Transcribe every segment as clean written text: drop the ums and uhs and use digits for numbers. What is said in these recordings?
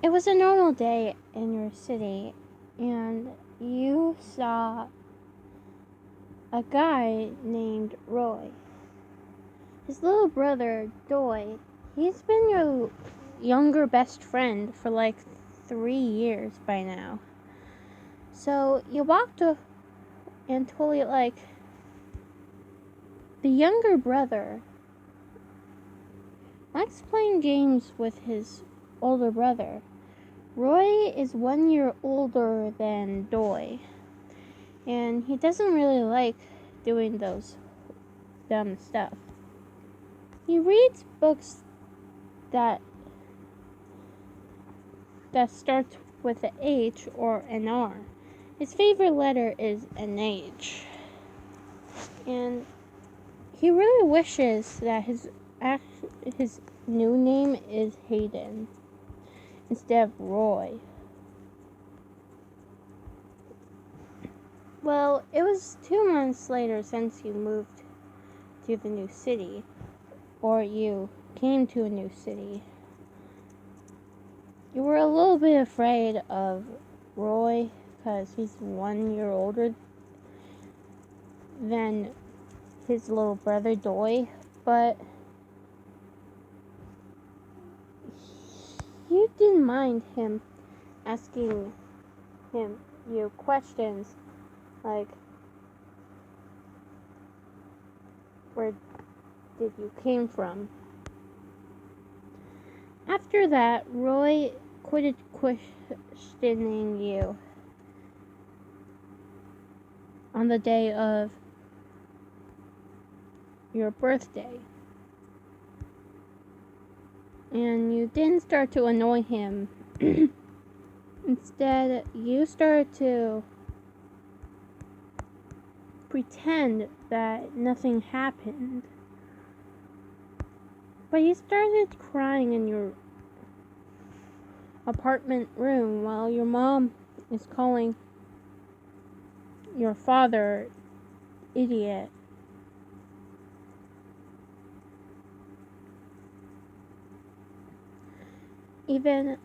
It was a normal day in your city, and you saw a guy named Roy. His little brother, Doy, he's been your younger best friend for like 3 years by now. So you walked up and told it like the younger brother likes playing games with his older brother. Roy is 1 year older than Doy, and he doesn't really like doing those dumb stuff. He reads books that starts with an H or an R. His favorite letter is an H. And he really wishes that his new name is Hayden instead of Roy. Well, it was 2 months later since you moved to the new city, or you came to a new city. You were a little bit afraid of Roy because he's 1 year older than his little brother Doy, but you didn't mind him asking you questions like, where did you came from? After that, Roy quit questioning you on the day of your birthday. And you didn't start to annoy him. Instead, you started to pretend that nothing happened. But you started crying in your apartment room while your mom is calling your father idiot. Even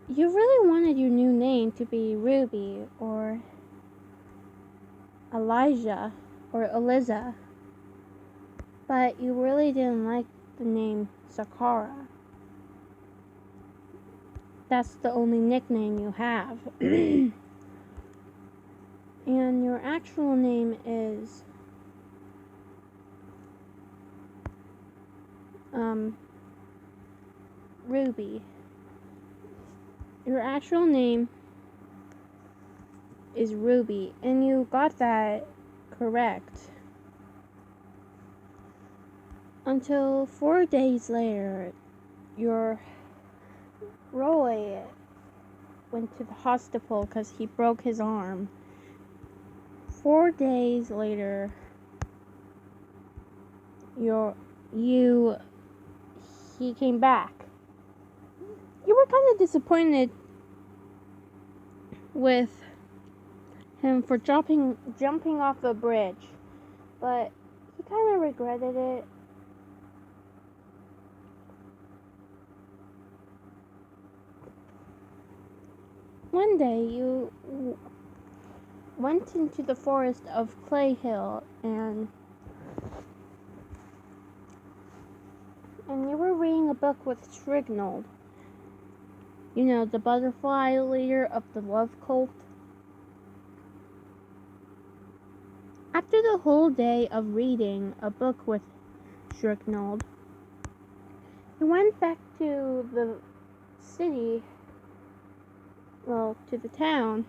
you really wanted your new name to be Ruby or Elijah or Eliza, but you really didn't like the name Sakara. That's the only nickname you have. And your actual name is Ruby. Your actual name is Ruby, and you got that correct. Until 4 days later, your Roy went to the hospital because he broke his arm. 4 days later, he came back. You were kind of disappointed with him for jumping off a bridge, but he kind of regretted it. One day you went into the forest of Clay Hill and you were reading a book with Strignold. You know, the butterfly leader of the love cult. After the whole day of reading a book with Strignold, you went back to the city, well, to the town,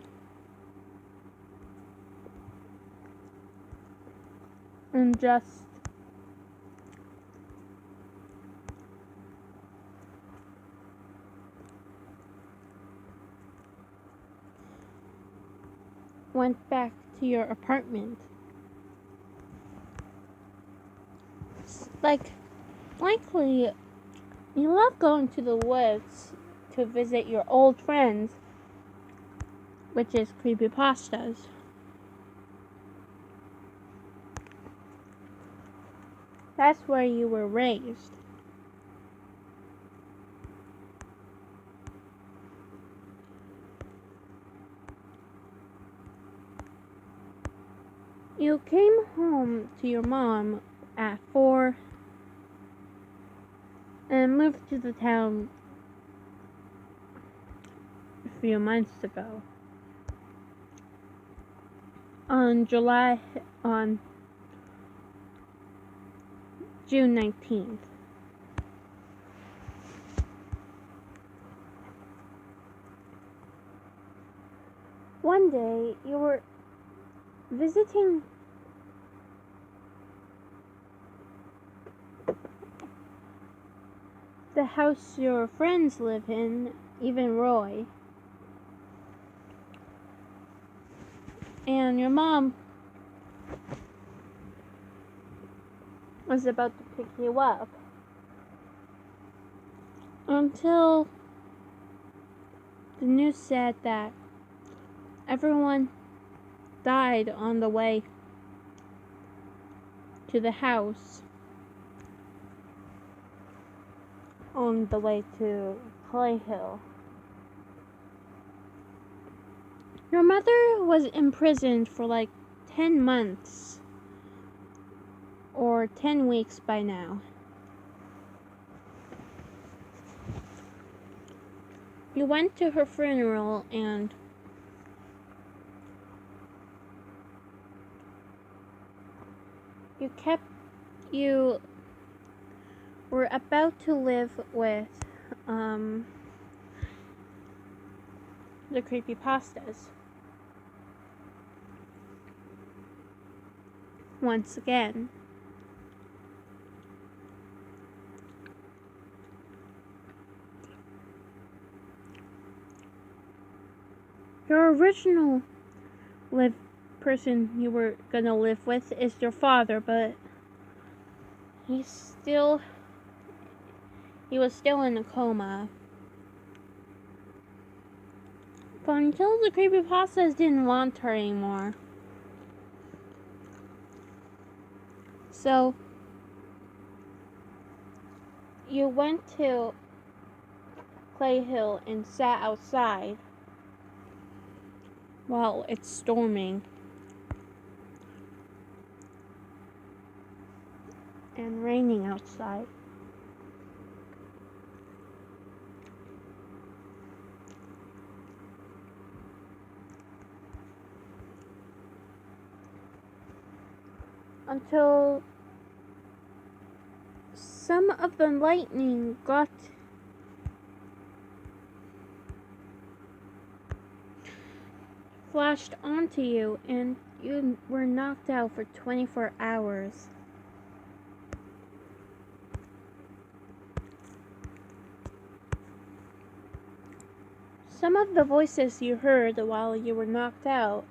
and just went back to your apartment. Likely, you love going to the woods to visit your old friends, which is creepypastas. That's where you were raised. You came home to your mom at 4 and moved to the town a few months ago. On June 19th. One day you were visiting the house your friends live in, even Roy. And your mom was about to pick you up until the news said that everyone died on the way to the house, on the way to Clay Hill. Your mother was imprisoned for like 10 months or 10 weeks by now. You went to her funeral and you were about to live with the creepypastas once again. Your original person you were gonna live with is your father, but he was still in a coma. But until the creepypastas didn't want her anymore. So you went to Clay Hill and sat outside while it's storming and raining outside. Until some of the lightning flashed onto you and you were knocked out for 24 hours. Some of the voices you heard while you were knocked out,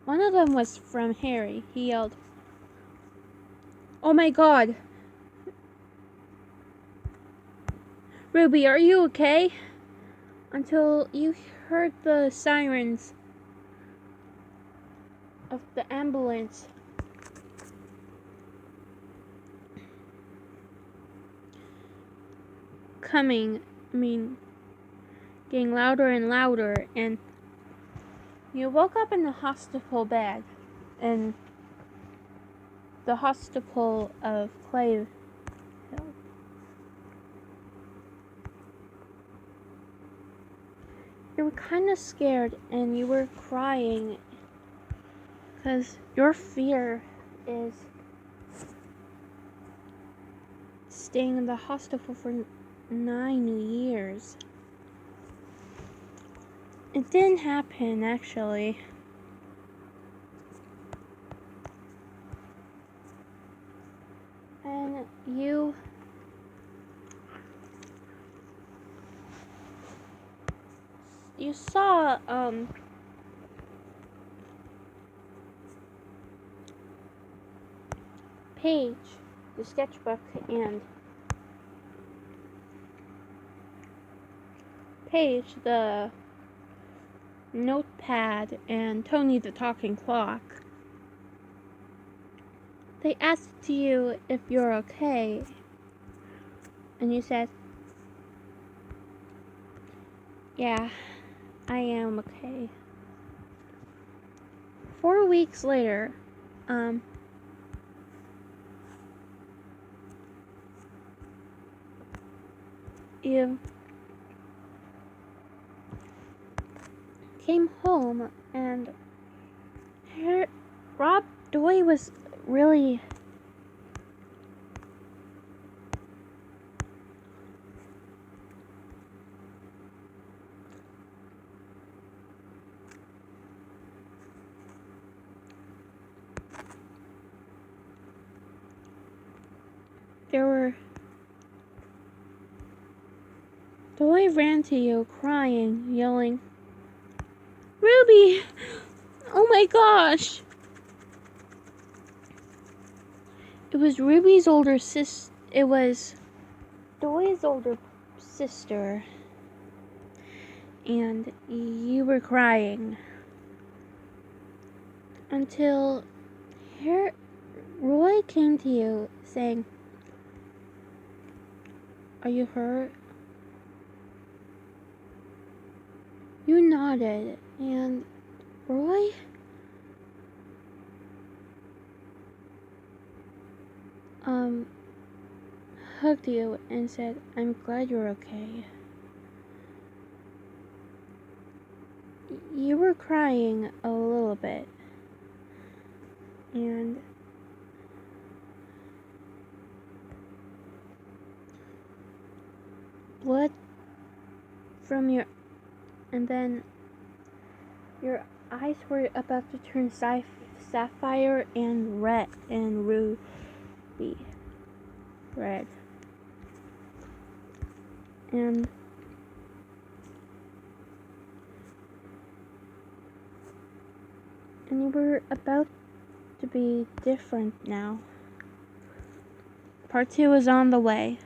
one of them was from Harry. He yelled, "Oh my God! Ruby, are you okay?" Until you heard the sirens of the ambulance getting louder and louder, and you woke up in the hospital bed in the hospital of Clay Hill. You were kind of scared and you were crying because your fear is staying in the hospital for 9 years. It didn't happen, actually. And you saw Paige, the sketchbook, and Paige, the notepad, and Tony, the talking clock. They asked you if you're okay, and you said, "Yeah, I am okay." 4 weeks later, you came home and Rob Doy was really Doy ran to you crying, yelling, "Ruby! Oh my gosh!" It was Ruby's older sister. It was Doy's older sister. And you were crying. Until Roy came to you saying, "Are you hurt?" You nodded, and Roy hugged you and said, "I'm glad you're okay." You were crying a little bit, and blood from and then your eyes were about to turn sapphire and red and ruby red. And you were about to be different now. Part 2 is on the way.